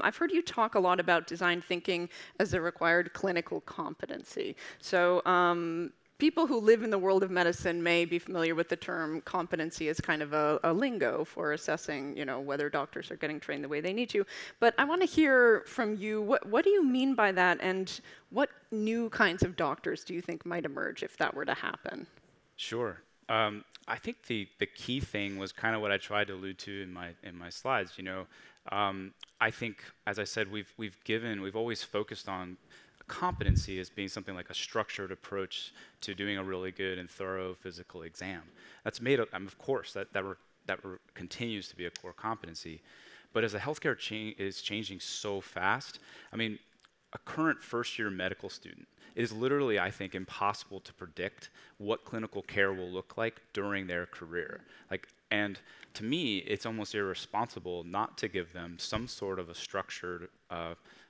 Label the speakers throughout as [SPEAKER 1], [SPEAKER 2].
[SPEAKER 1] I've heard you talk a lot about design thinking as a required clinical competency. So people who live in the world of medicine may be familiar with the term competency as kind of a lingo for assessing, whether doctors are getting trained the way they need to. But I want to hear from you, what do you mean by that, and what new kinds of doctors do you think might emerge if that were to happen?
[SPEAKER 2] Sure. I think the key thing was kind of what I tried to allude to in my slides. I think, as I said, we've always focused on competency as being something like a structured approach to doing a really good and thorough physical exam. That's made up, of course, that continues to be a core competency. But as the healthcare is changing so fast, I mean, a current first-year medical student, it is literally, I think, impossible to predict what clinical care will look like during their career. And to me, it's almost irresponsible not to give them some sort of a structured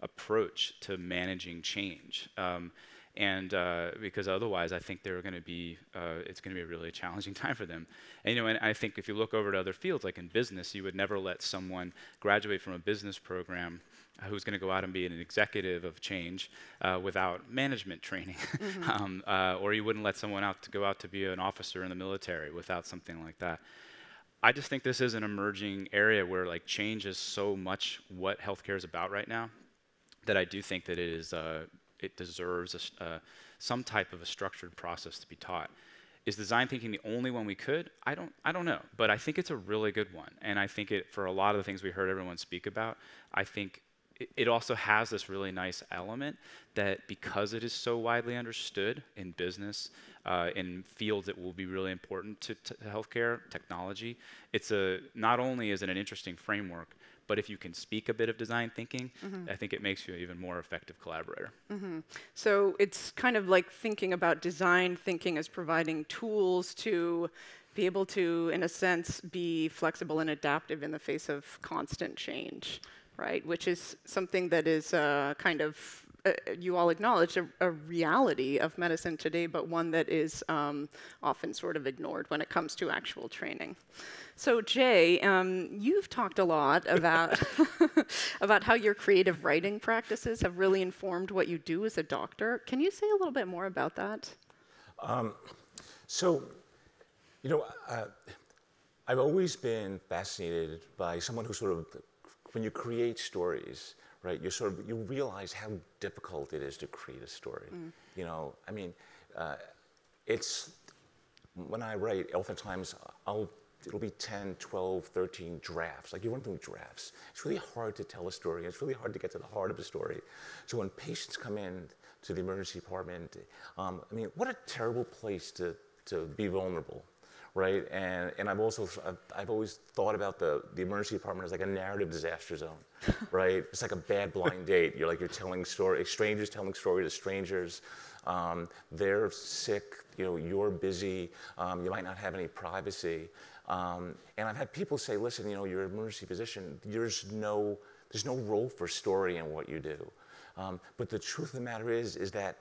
[SPEAKER 2] approach to managing change. Because otherwise, I think it's going to be a really challenging time for them. And I think if you look over to other fields, like in business, you would never let someone graduate from a business program who's going to go out and be an executive of change without management training. Or you wouldn't let someone go out to be an officer in the military without something like that. I just think this is an emerging area where change is so much what healthcare is about right now, that I do think that it deserves some type of a structured process to be taught. Is design thinking the only one we could? I don't know, but I think it's a really good one. And I think for a lot of the things we heard everyone speak about, I think it also has this really nice element that because it is so widely understood in business, in fields that will be really important to healthcare, technology, not only is it an interesting framework, but if you can speak a bit of design thinking, I think it makes you an even more effective collaborator.
[SPEAKER 1] So it's kind of like thinking about design thinking as providing tools to be able to, in a sense, be flexible and adaptive in the face of constant change, right? Which is something that is kind of, you all acknowledge, a reality of medicine today, but one that is often sort of ignored when it comes to actual training. So Jay, you've talked a lot about about how your creative writing practices have really informed what you do as a doctor. Can you say a little bit more about that?
[SPEAKER 3] I've always been fascinated by someone who sort of, when you create stories, right, you realize how difficult it is to create a story. When I write, oftentimes it'll be 10, 12, 13 drafts. You run through drafts. It's really hard to tell a story. It's really hard to get to the heart of a story. So when patients come in to the emergency department, what a terrible place to be vulnerable, right? And I've always thought about the emergency department as like a narrative disaster zone, right? It's like a bad blind date. You're telling stories, strangers telling stories to strangers. They're sick, you're busy, you might not have any privacy. And I've had people say, listen, you're an emergency physician, there's no role for story in what you do. But the truth of the matter is that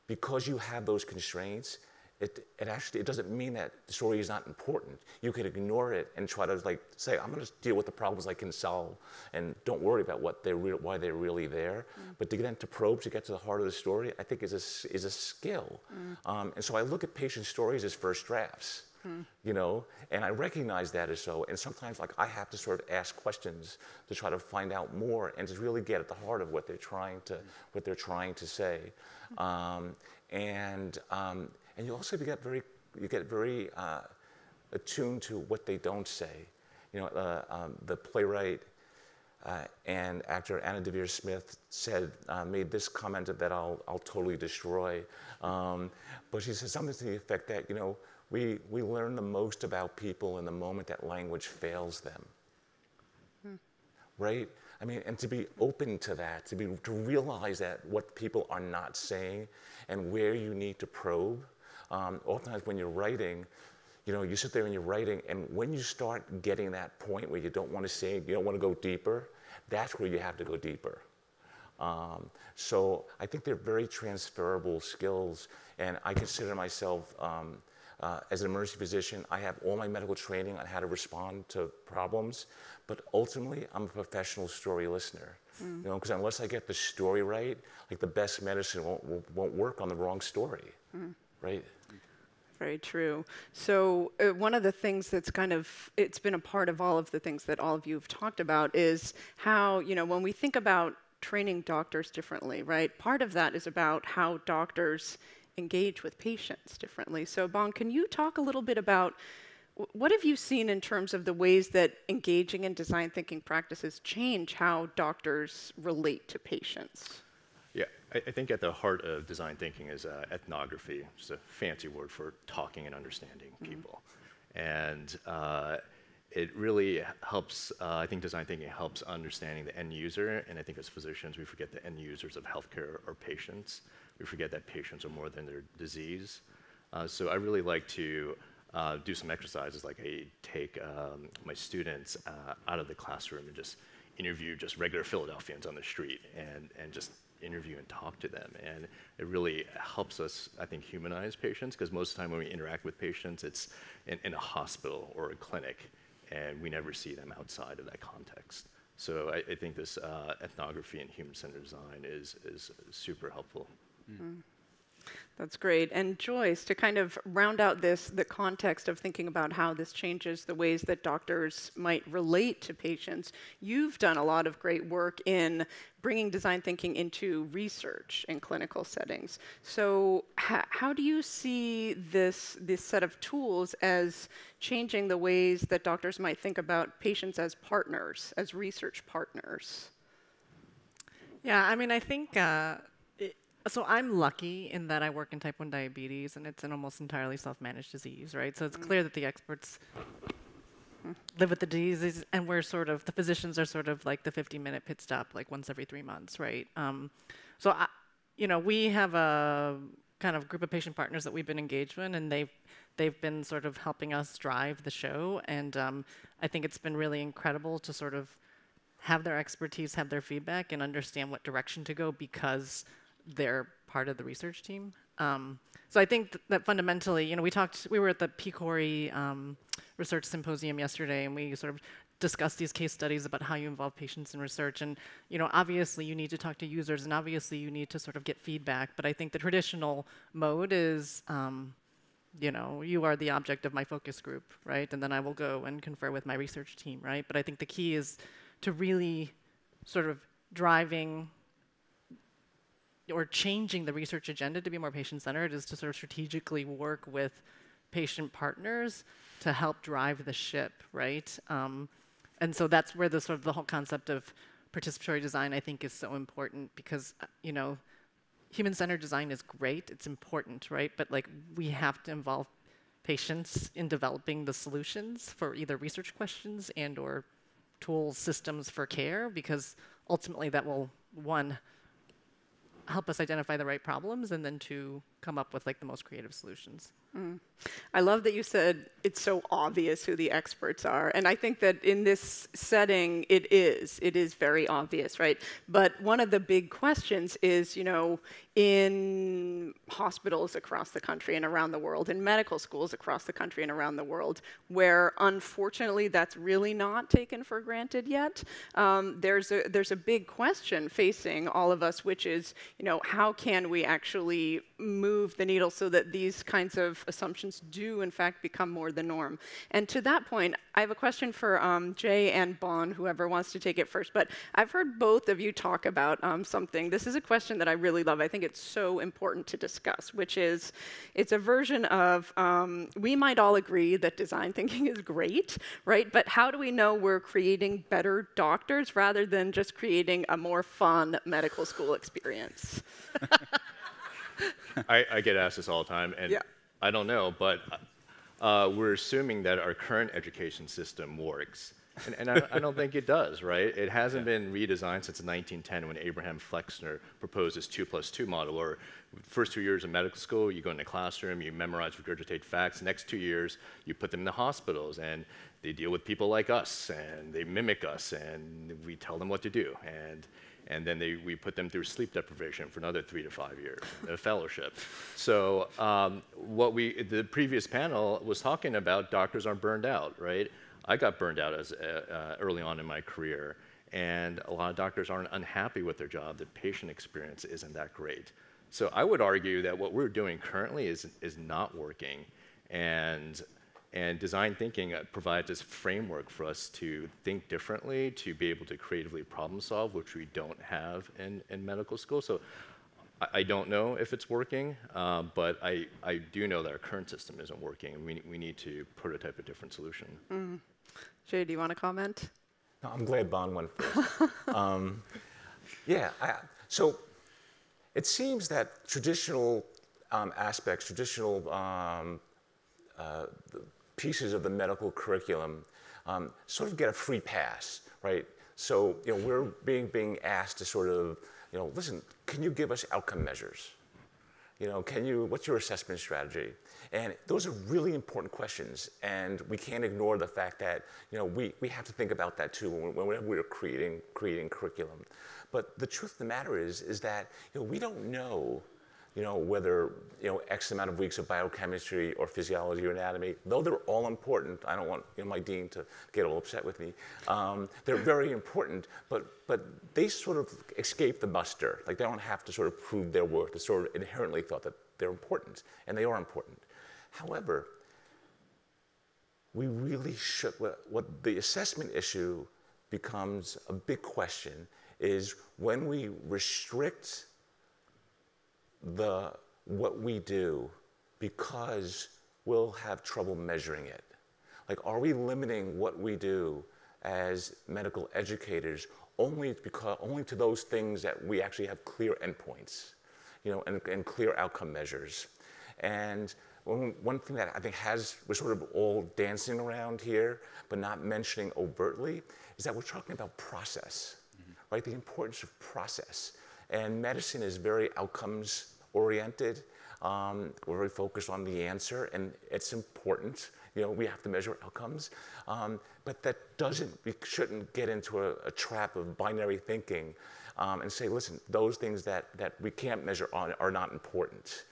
[SPEAKER 3] because you have those constraints, it doesn't mean that the story is not important. You could ignore it and try to say, I'm going to deal with the problems I can solve, and don't worry about why they're really there. But to get into probes, to get to the heart of the story, I think is a skill. And so I look at patient stories as first drafts. And I recognize that as so. And sometimes, I have to sort of ask questions to try to find out more and to really get at the heart of what they're trying to say. And you also get very attuned to what they don't say. The playwright and actor Anna Devere Smith made this comment that I'll totally destroy. But she said something to the effect that we learn the most about people in the moment that language fails them. Right? And to be open to that, to realize that what people are not saying and where you need to probe. Oftentimes when you're writing, you sit there and you're writing, and when you start getting that point where you don't want to say, you don't want to go deeper, that's where you have to go deeper. So I think they're very transferable skills, and I consider myself, as an emergency physician, I have all my medical training on how to respond to problems, but ultimately I'm a professional story listener. You know, because unless I get the story right, like the best medicine won't work on the wrong story, right?
[SPEAKER 1] Very true. So one of the things that's it's been a part of all of the things that all of you have talked about is how, when we think about training doctors differently, right? Part of that is about how doctors engage with patients differently. So Bon, can you talk a little bit about what have you seen in terms of the ways that engaging in design thinking practices change how doctors relate to patients?
[SPEAKER 4] Yeah, I think at the heart of design thinking is ethnography, which is a fancy word for talking and understanding people. And it really helps, I think design thinking helps understanding the end user, and I think as physicians we forget the end users of healthcare are patients. We forget that patients are more than their disease. So I really like to do some exercises, like I take my students out of the classroom and just interview just regular Philadelphians on the street and just interview and talk to them. And it really helps us, I think, humanize patients, because most of the time when we interact with patients, it's in a hospital or a clinic, and we never see them outside of that context. So I think this ethnography and human-centered design is super helpful.
[SPEAKER 1] That's great. And Joyce, to kind of round out the context of thinking about how this changes the ways that doctors might relate to patients, you've done a lot of great work in bringing design thinking into research in clinical settings. So how do you see this set of tools as changing the ways that doctors might think about patients as partners, as research partners?
[SPEAKER 5] Yeah, I mean, I think so I'm lucky in that I work in type 1 diabetes, and it's an almost entirely self-managed disease, right? So it's clear that the experts live with the disease, and we're sort of, the physicians are sort of like the 50-minute pit stop, like once every 3 months, right? So, we have a kind of group of patient partners that we've been engaged with, and they've been sort of helping us drive the show, and I think it's been really incredible to sort of have their expertise, have their feedback, and understand what direction to go, because they're part of the research team. So I think that fundamentally, we were at the PCORI research symposium yesterday, and we sort of discussed these case studies about how you involve patients in research. And obviously you need to talk to users, and obviously you need to sort of get feedback. But I think the traditional mode is, you are the object of my focus group, right? And then I will go and confer with my research team, right? But I think the key is to really sort of driving or changing the research agenda to be more patient-centered, is to sort of strategically work with patient partners to help drive the ship, right? And so that's where the sort of the whole concept of participatory design, I think, is so important, because human-centered design is great, it's important, right? But like, we have to involve patients in developing the solutions for either research questions and or tools, systems for care, because ultimately that will, one, help us identify the right problems, and then two, come up with like the most creative solutions.
[SPEAKER 1] I love that you said it's so obvious who the experts are. And I think that in this setting, it is very obvious, right? But one of the big questions is, in hospitals across the country and around the world, in medical schools across the country and around the world, where unfortunately that's really not taken for granted yet, there's a big question facing all of us, which is, how can we actually move the needle so that these kinds of assumptions do in fact become more the norm? And to that point, I have a question for Jay and Bon, whoever wants to take it first. But I've heard both of you talk about something. This is a question that I really love. I think it's so important to discuss, which is, it's a version of, we might all agree that design thinking is great, right? But how do we know we're creating better doctors rather than just creating a more fun medical school experience?
[SPEAKER 4] I get asked this all the time, and I don't know, but we're assuming that our current education system works. And I don't think it does, right? It hasn't been redesigned since 1910, when Abraham Flexner proposed his 2+2 model, where first 2 years of medical school, you go in the classroom, you memorize, regurgitate facts. Next 2 years, you put them in the hospitals, and they deal with people like us, and they mimic us, and we tell them what to do. And then we put them through sleep deprivation for another 3 to 5 years, a fellowship. So the previous panel was talking about doctors aren't burned out, right? I got burned out early on in my career, and a lot of doctors aren't unhappy with their job. The patient experience isn't that great. So I would argue that what we're doing currently is not working, and design thinking provides this framework for us to think differently, to be able to creatively problem solve, which we don't have in medical school. So I don't know if it's working, but I do know that our current system isn't working, and we need to prototype a different solution.
[SPEAKER 1] Jay, do you want to comment?
[SPEAKER 3] No, I'm glad Bon went first. Yeah, so it seems that traditional aspects, traditional pieces of the medical curriculum sort of get a free pass, right? So, we're being asked to sort of, listen, can you give us outcome measures? What's your assessment strategy? And those are really important questions, and we can't ignore the fact that, we have to think about that too whenever we're creating curriculum. But the truth of the matter is that, we don't know, whether, X amount of weeks of biochemistry or physiology or anatomy, though they're all important. I don't want, my dean to get all upset with me. They're very important, but they sort of escape the muster. Like, they don't have to sort of prove their worth. It's sort of inherently thought that they're important, and they are important. However, we really should, what the assessment issue becomes a big question is when we restrict what we do because we'll have trouble measuring it. Like, are we limiting what we do as medical educators only to those things that we actually have clear endpoints, and clear outcome measures? And one thing that I think we're sort of all dancing around here, but not mentioning overtly, is that we're talking about process, right? The importance of process. And medicine is very outcomes oriented. We're very focused on the answer, and it's important. We have to measure outcomes. But we shouldn't get into a trap of binary thinking and say, listen, those things that we can't measure on are not important.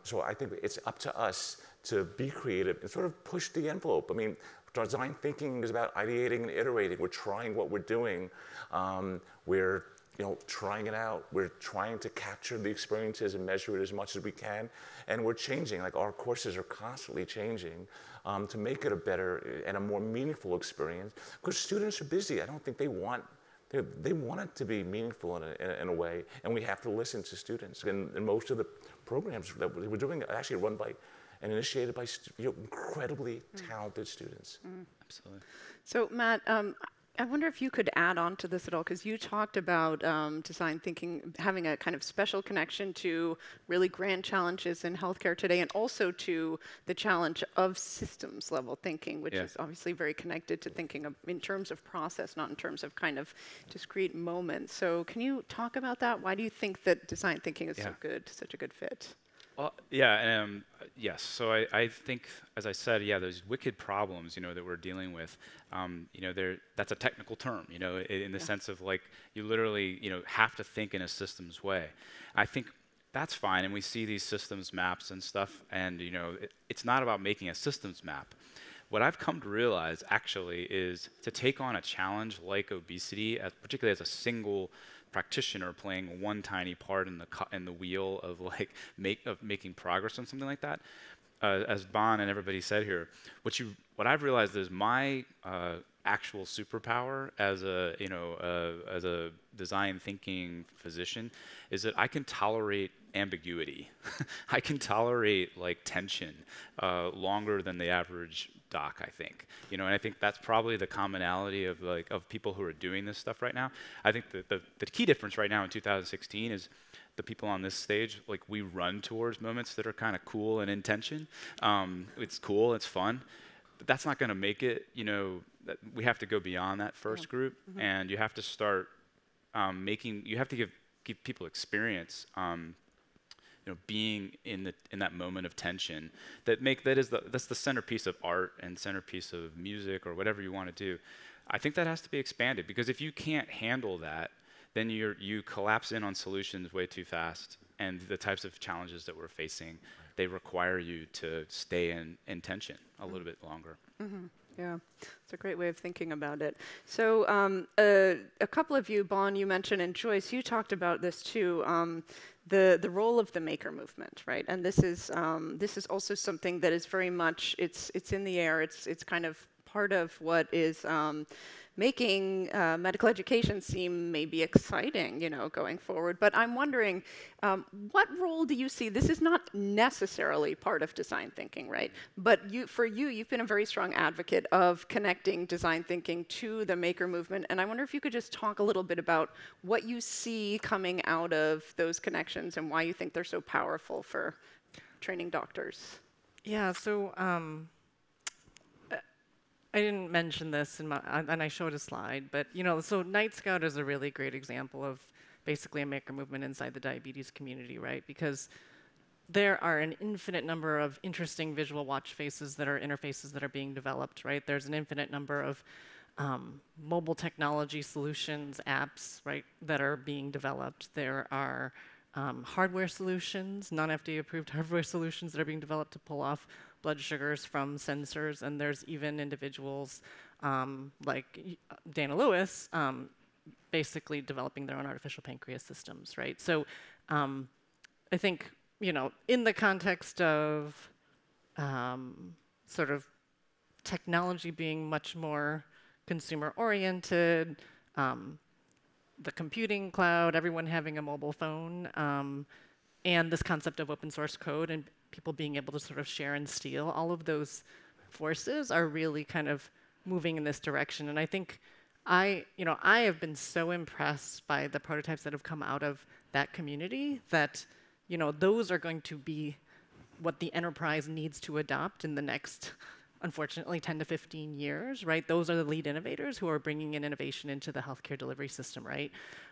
[SPEAKER 3] So I think it's up to us to be creative and sort of push the envelope. I mean, design thinking is about ideating and iterating. We're trying what we're doing. We're trying it out. We're trying to capture the experiences and measure it as much as we can. And we're changing. Like, our courses are constantly changing to make it a better and a more meaningful experience. Because students are busy. I don't think they want it to be meaningful in a way. And we have to listen to students. And most of the programs that we're doing are actually run by and initiated by incredibly talented students.
[SPEAKER 2] Absolutely.
[SPEAKER 1] So, Matt, I wonder if you could add on to this at all, because you talked about design thinking having a kind of special connection to really grand challenges in healthcare today, and also to the challenge of systems level thinking, which is obviously very connected to thinking in terms of process, not in terms of kind of discrete moments. So can you talk about that? Why do you think that design thinking is such a good fit?
[SPEAKER 2] Well, yes. So I think, as I said, those wicked problems, that we're dealing with, that's a technical term, in the sense of, like, you literally, have to think in a systems way. I think that's fine, and we see these systems maps and stuff, and, it's not about making a systems map. What I've come to realize, actually, is to take on a challenge like obesity, particularly as a single practitioner playing one tiny part in the wheel of making progress on something like that. As Bon and everybody said here, what I've realized is my actual superpower as a design thinking physician is that I can tolerate ambiguity. I can tolerate tension longer than the average doc, I think. And I think that's probably the commonality of people who are doing this stuff right now. I think the key difference right now in 2016 is the people on this stage, we run towards moments that are kind of cool and in tension. It's cool, it's fun, but that's not going to make it. We have to go beyond that first group, and you have to start you have to give people experience. Being in that moment of tension, that's the centerpiece of art and centerpiece of music or whatever you want to do. I think that has to be expanded, because if you can't handle that, then you collapse in on solutions way too fast. And the types of challenges that we're facing, they require you to stay in tension a little bit longer.
[SPEAKER 1] Yeah, it's a great way of thinking about it. So a couple of you, Bon, you mentioned, and Joyce, you talked about this too, the role of the maker movement, right? And this is also something that is very much, it's in the air, it's kind of part of what is making medical education seem maybe exciting, going forward. But I'm wondering, what role do you see? This is not necessarily part of design thinking, right? But you've been a very strong advocate of connecting design thinking to the maker movement. And I wonder if you could just talk a little bit about what you see coming out of those connections and why you think they're so powerful for training doctors.
[SPEAKER 5] Yeah, so I didn't mention this and I showed a slide, but so Night Scout is a really great example of basically a maker movement inside the diabetes community, right? Because there are an infinite number of interesting visual watch faces that are interfaces that are being developed, right? There's an infinite number of mobile technology solutions, apps, right, that are being developed. There are hardware solutions, non-FDA approved hardware solutions that are being developed to pull off blood sugars from sensors, and there's even individuals like Dana Lewis basically developing their own artificial pancreas systems, right? So I think, in the context of sort of technology being much more consumer-oriented, the computing cloud, everyone having a mobile phone, and this concept of open source code and people being able to sort of share and steal, all of those forces are really kind of moving in this direction. And I think I have been so impressed by the prototypes that have come out of that community that, those are going to be what the enterprise needs to adopt in the next, unfortunately, 10 to 15 years, right? Those are the lead innovators who are bringing in innovation into the healthcare delivery system, right?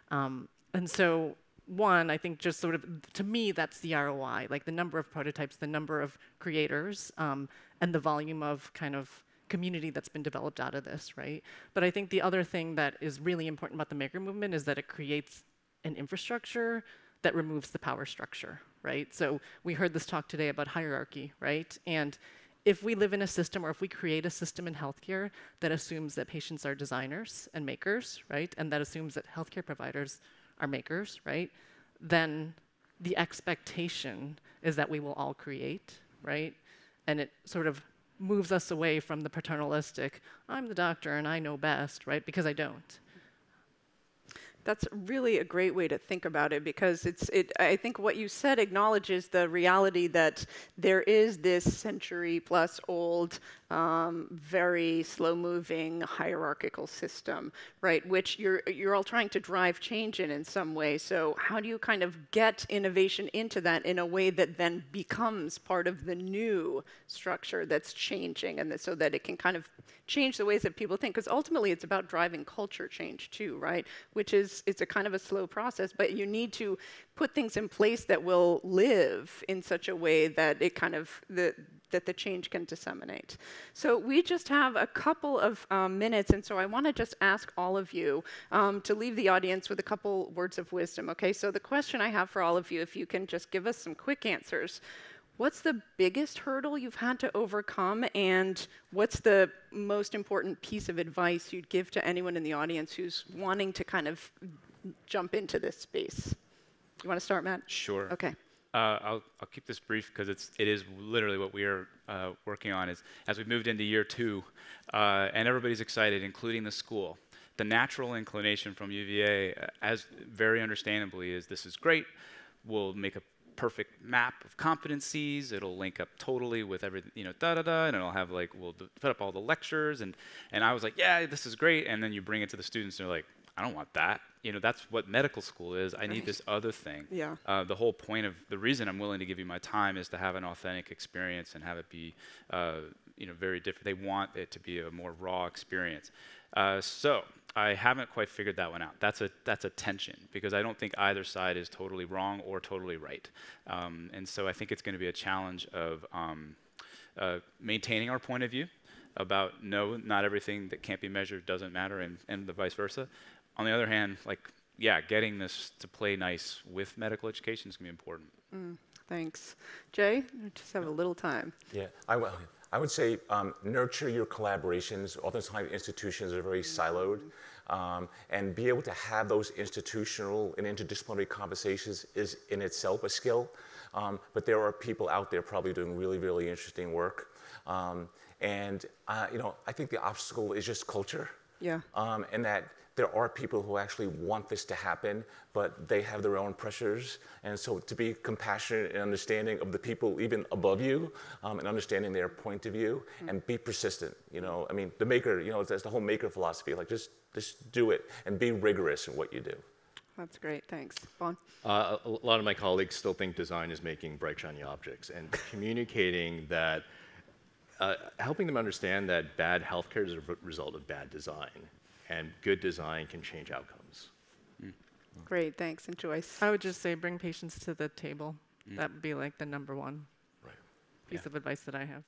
[SPEAKER 5] And so, one, I think just sort of, to me, that's the ROI, like the number of prototypes, the number of creators, and the volume of kind of community that's been developed out of this, right? But I think the other thing that is really important about the maker movement is that it creates an infrastructure that removes the power structure, right? So we heard this talk today about hierarchy, right? And if we live in a system, or if we create a system in healthcare that assumes that patients are designers and makers, right? And that assumes that healthcare providers are makers, right? Then the expectation is that we will all create, right? And it sort of moves us away from the paternalistic, I'm the doctor and I know best, right? Because I don't.
[SPEAKER 1] That's really a great way to think about it, because I think what you said acknowledges the reality that there is this century-plus-old, very slow-moving hierarchical system, right? Which you're all trying to drive change in some way. So how do you kind of get innovation into that in a way that then becomes part of the new structure that's changing, and so that it can kind of change the ways that people think? Because ultimately, it's about driving culture change too, right? Which is it's a kind of a slow process, but you need to put things in place that will live in such a way that it kind of that the change can disseminate. So we just have a couple of minutes, and so I want to just ask all of you to leave the audience with a couple words of wisdom, okay? So the question I have for all of you, if you can just give us some quick answers. What's the biggest hurdle you've had to overcome, and what's the most important piece of advice you'd give to anyone in the audience who's wanting to kind of jump into this space? You want to start, Matt?
[SPEAKER 2] Sure.
[SPEAKER 1] Okay.
[SPEAKER 2] I'll keep this brief because it is literally what we are working on. Is as we've moved into year 2, and everybody's excited, including the school. The natural inclination from UVA, as very understandably, is this is great. We'll make a perfect map of competencies. It'll link up totally with everything, and it'll have we'll put up all the lectures, and I was like, yeah, this is great. And then you bring it to the students, and they're like, I don't want that. That's what medical school is. I need this other thing.
[SPEAKER 1] Yeah.
[SPEAKER 2] The whole point of the reason I'm willing to give you my time is to have an authentic experience and have it be, very different. They want it to be a more raw experience. So I haven't quite figured that one out. That's a tension, because I don't think either side is totally wrong or totally right. And so I think it's going to be a challenge of maintaining our point of view about no, not everything that can't be measured doesn't matter, and the vice versa. On the other hand, yeah, getting this to play nice with medical education is going to be important.
[SPEAKER 1] Thanks. Jay, we just have a little time.
[SPEAKER 3] Yeah, I would say nurture your collaborations. Oftentimes institutions are very siloed, and be able to have those institutional and interdisciplinary conversations is in itself a skill. But there are people out there probably doing really, really interesting work. And I think the obstacle is just culture.
[SPEAKER 1] Yeah.
[SPEAKER 3] And that there are people who actually want this to happen, but they have their own pressures. And so to be compassionate and understanding of the people even above you, and understanding their point of view, and be persistent. I mean, the maker, that's the whole maker philosophy. Like just do it and be rigorous in what you do.
[SPEAKER 1] That's great. Thanks. Bon?
[SPEAKER 4] A lot of my colleagues still think design is making bright, shiny objects, and communicating that, helping them understand that bad healthcare is a result of bad design, and good design can change outcomes.
[SPEAKER 1] Great. Thanks. And Joyce?
[SPEAKER 5] I would just say bring patients to the table. That would be like the #1 piece of advice that I have.